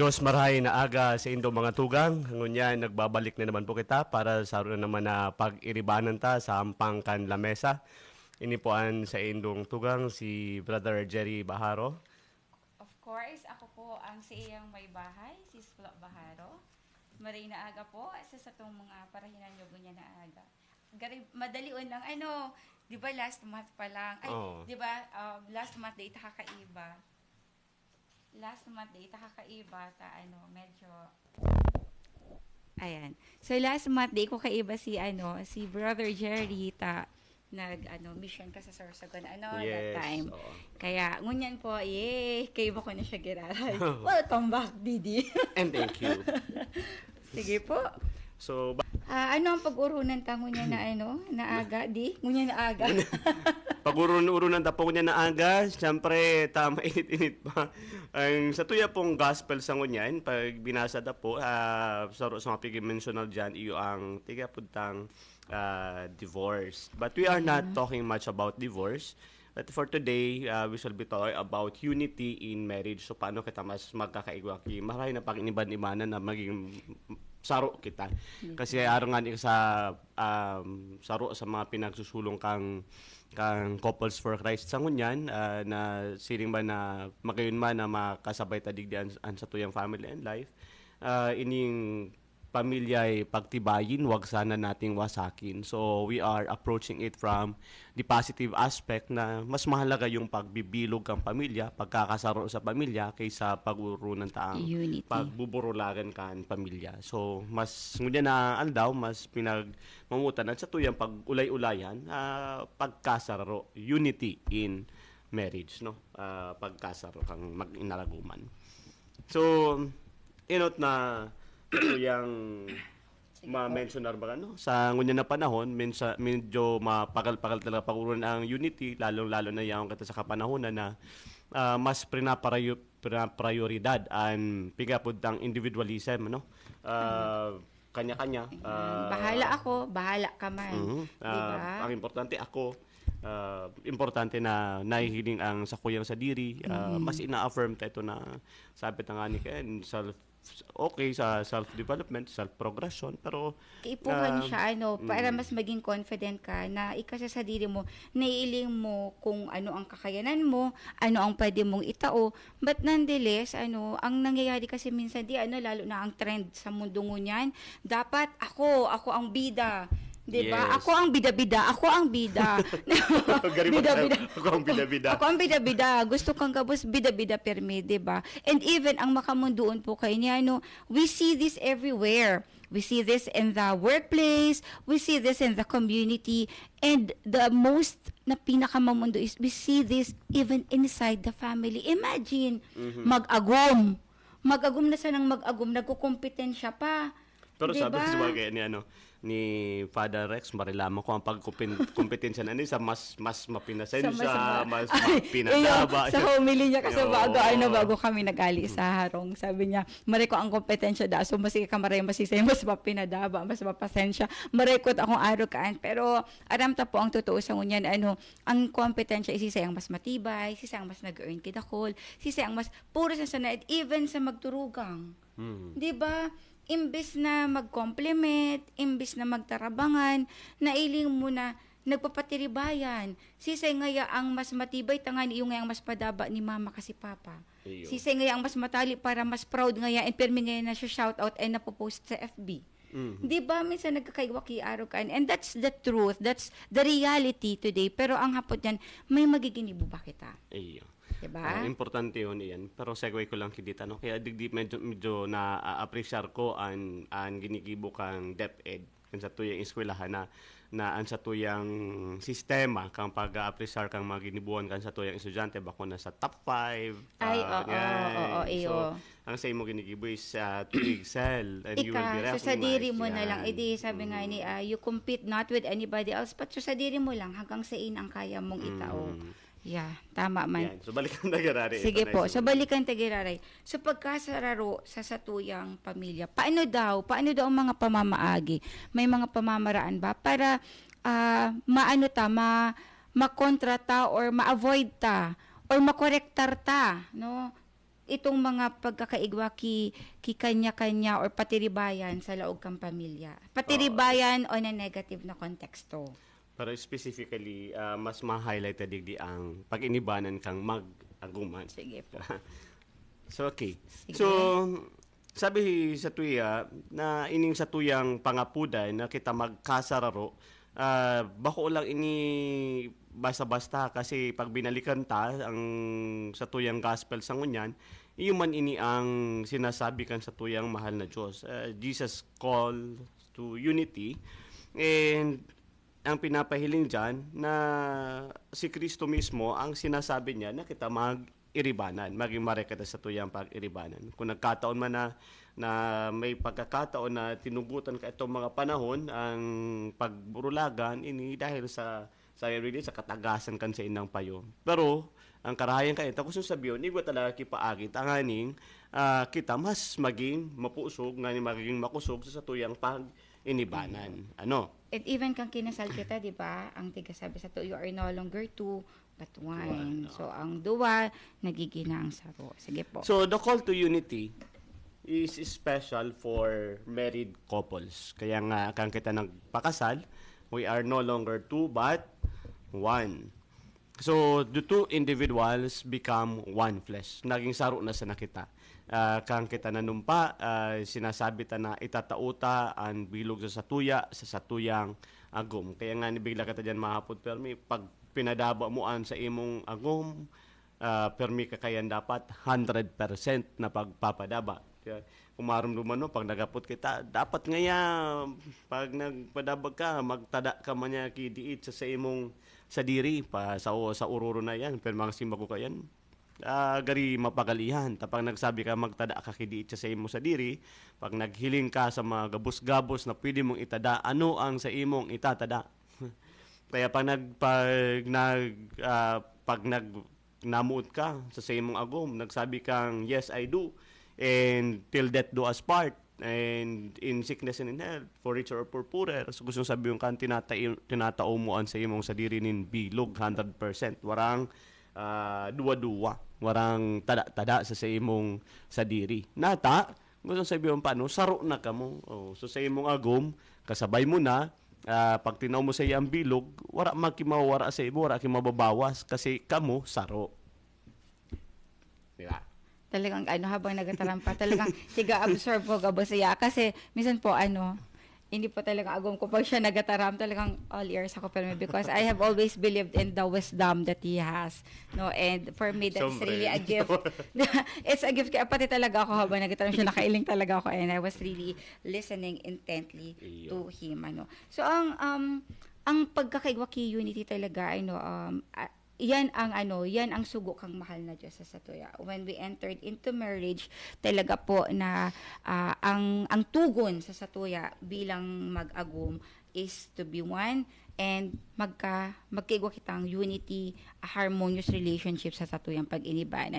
Diyos marahay na aga sa indo mga tugang. Ngunyan, nagbabalik na naman po kita para sa na naman na pag-iribanan ta sa ampang kan lamesa. Inipuan sa indong tugang si Brother Jerry Baharo. Of course, ako po ang sa iyang may bahay, si Flo Baharo. Maray na aga po, sa itong mga parahinan nyo ganyan na aga. Madali lang, di ba last month pa lang? Ay, Oo. di ba last month date kakaiba. Last month date kakaiba, medyo... Ayan. So last month day ko kaiba si Brother Jerry mission ka sa Sorsogon that time. Oo. Kaya ngunyan po, kaiba ko na siya giraray. Welcome back, Didi. And thank you. Sige po. So, Ano ang pag-urunan ta ngunyan na aga, di? Ngunyan na aga. pag-urunan ta po niya na aga, siyempre, tama, init-init pa. Ang sa tuya pong gospel sa ngunyan, pag binasa na po, sa mga pag-mentional dyan, iyo ang tiga puntang divorce. But we are not talking much about divorce. But for today, we shall be talking about unity in marriage. So, paano kita mas magkakaigwaki? Marami na pag-iniban-ibanan na maging saro kita. Kasi araw nga sa saro sa mga pinagsusulong kang couples for Christ sa ngunyan na siling ba na magayon man na makasabay tadigdian sa tuyang family and life. Ining pamilya ay pagtibayin, wag sana nating wasakin. So, we are approaching it from the positive aspect na mas mahalaga yung pagbibilog ng pamilya, pagkakasaro sa pamilya, kaysa pag-urunan taang Unity. pagbuburulagan kan pamilya. So, mas ngunyan na andaw, mas pinagmamutanan sa tuyang pag-ulay-ulayan, pagkasaro, unity in marriage, no? Pagkasaro kang mag-inalaguman. So, inot na yung ma-mentionar ba sa ngunyan na panahon, medyo mapagal-pagal talaga pag-urunan ang unity, lalong-lalo na yung kata sa kapanahonan na mas prioridad ang pigapod ng individualism, no? Kanya-kanya. Bahala ako, bahala ka man. Diba? Ang importante ako, importante na nahihiling ang sakuyang sa diri, mas ina-affirm tayo na sabi na nga ni Ken, sa self-development, self-progression, pero ipuhan siya para mas maging confident ka na ikasa sa diri mo, naiiling mo kung ano ang kakayanan mo, ano ang pwede mong itao, but nonetheless, ang nangyayari kasi minsan lalo na ang trend sa mundo ngunyan, dapat ako ang bida. Diba? Yes. Ako ang bida-bida. Ako ang bida. Bida-bida. Ako ang bida-bida. Ako ang bida-bida. Gusto kang gabos bida-bida permi, diba? And even ang makamunduon po kayo niya, we see this everywhere. We see this in the workplace. We see this in the community. And the most na pinakamamundo is we see this even inside the family. Imagine, mag-agum. Mag-agum na sanang mag-agum. Nagkukompetensya pa. Pero diba? sabi sa bagay ni Father Rex, marilaman ko ang pagkompetensya na sa mas mapinasensya, mas mapinadaba. Sa homily niya kasi bago kami nag-ali sa harong, sabi niya, maray ko ang kompetensya da, so mas ka maray masisay, mas mapinadaba, mas mapasensya, maray ko akong arokaan, pero aram ta po ang totoo sa ngunyan, ang kompetensya isisay ang mas matibay, sisay ang mas nag-earn kidakol, sisay ang mas puro sa sanad, even sa magturugang. Diba? Imbis na mag-compliment, imbis na magtarabangan, nailing mo na nagpapatiribayan. Sisay ngaya ang mas matibay, tangan iyo ngayang mas padaba ni mama kasi papa. Iyo. Sisay ngaya ang mas matali para mas proud ngaya, and permi ngaya na siya shout out and napopost sa FB. Di ba minsan nagkakaiwaki araw ka, and that's the truth, that's the reality today. Pero ang hapot yan, may magiginibo ba kita? Iyo. Diba? Importante yun yan. Pero segue ko lang kidita, no? Kaya medyo na-appreciate ko ang ginigibo kang DepEd kan sa tuyang eskwelahan na ang sa tuyang sistema kang pag-appreciate kang mga ginibuan kan sa tuyang estudyante bako na sa top 5. Ay, oo, iyo. So, ang sa imo ginigibo is to excel and you will be recognized. So sa diri mo na lang, sabi nga ni, you compete not with anybody else, but so sa diri mo lang, hanggang sa ang kaya mong itao. Yeah, tama man. Yan. So, balikan tagiraray. Sige po. So, balikan tagiraray. So, pagkasararo sa satuyang pamilya, paano daw ang mga pamamaagi? May mga pamamaraan ba para makontra ta or ma-avoid ta or makorektar ta, no? itong mga pagkakaigwa ki kanya-kanya or patiribayan sa laog kang pamilya. Patiribayan on a negative na konteksto. Pero specifically, mas ma-highlight na digdi ang pag-inibanan kang mag-aguman. Sige po. So, okay. Sige. So, sabi sa tuya, na ining sa tuyang pangapuday na kita magkasararo, bako lang ini basta-basta kasi pag binalikan ta ang sa tuyang gospel sa ngunyan, iyo man ini ang sinasabi kan sa tuyang mahal na Diyos. Jesus call to unity, and ang pinapahiling dyan na si Kristo mismo ang sinasabi niya na kita mag-iribanan, maging marekata sa tuyang pag-iribanan. Kung nagkataon man na may pagkakataon na tinugutan ka itong mga panahon ang pagburulagan, ini dahil sa really sa katagasan kan sa inang payo. Pero ang karahayan ka ito, kung sabihin, igwa talaga kipaagit, ang aning kita mas maging mapusog, nga magiging makusog sa tuyang pag-inibanan. Ano? And even kang kinasal kita, di ba? Ang tiga sabi sa to, you are no longer two, but one. So, ang duwa, nagiging ang saro. Sige po. So, the call to unity is special for married couples. Kaya nga, kang kita nagpakasal, we are no longer two, but one. So, the two individuals become one flesh. Naging saro na sa nakita. Kang kita nanumpa, sinasabi ta na itatauta ang bilog sa satuyang agom. Kaya nga nibigla ka ta dyan mahapot, permi, pag pinadaba mo an sa imong agom, permi ka kayan dapat 100% na pagpapadaba. Kaya, kung marumduman mo, pag nagapot kita, dapat ngaya, pag nagpadabag ka, magtada ka man niya kidiit sa imong sa diri, sa ururo na yan, pero mga simbago ka yan, gari mapagalihan. Tapang nagsabi ka magtada ka kidiit sa imo sa diri, pag naghiling ka sa mga gabos-gabos na pwede mong itada, ano ang sa imong itatada? Kaya pag namuot ka sa imong agom, nagsabi kang yes I do, and till death do us part, and in sickness and in health, for richer or for poorer. So gusto sabihin kan tinatao mo an sa imong sa diri nin bilog 100%. Warang duwa-duwa, warang tada-tada sa imong sa diri. Nata, gusto sabihin paano, saro na ka mo. So sa imong agom, kasabay mo na, pag tinaw mo sa iyang bilog, wara makimawara sa imo, wara kimababawas, kasi kamo saro. Diba? Talagang habang nagatarampa, talagang tiga-absorb ko gabasaya. Kasi minsan po hindi po talaga agom ko pag siya nagataram, talagang all ears ako pero because I have always believed in the wisdom that he has. No, and for me that's really a gift. It's a gift, kaya pati talaga ako habang nagataram siya, nakailing talaga ako, and I was really listening intently to him. So ang pagkakaigwa kay unity talaga yan ang sugo kang mahal na Diyos sa satuya. When we entered into marriage, talaga po na ang tugon sa satuya bilang mag-agum is to be one and magkaigwa kitang unity, a harmonious relationship sa satuyang pag-inibanan.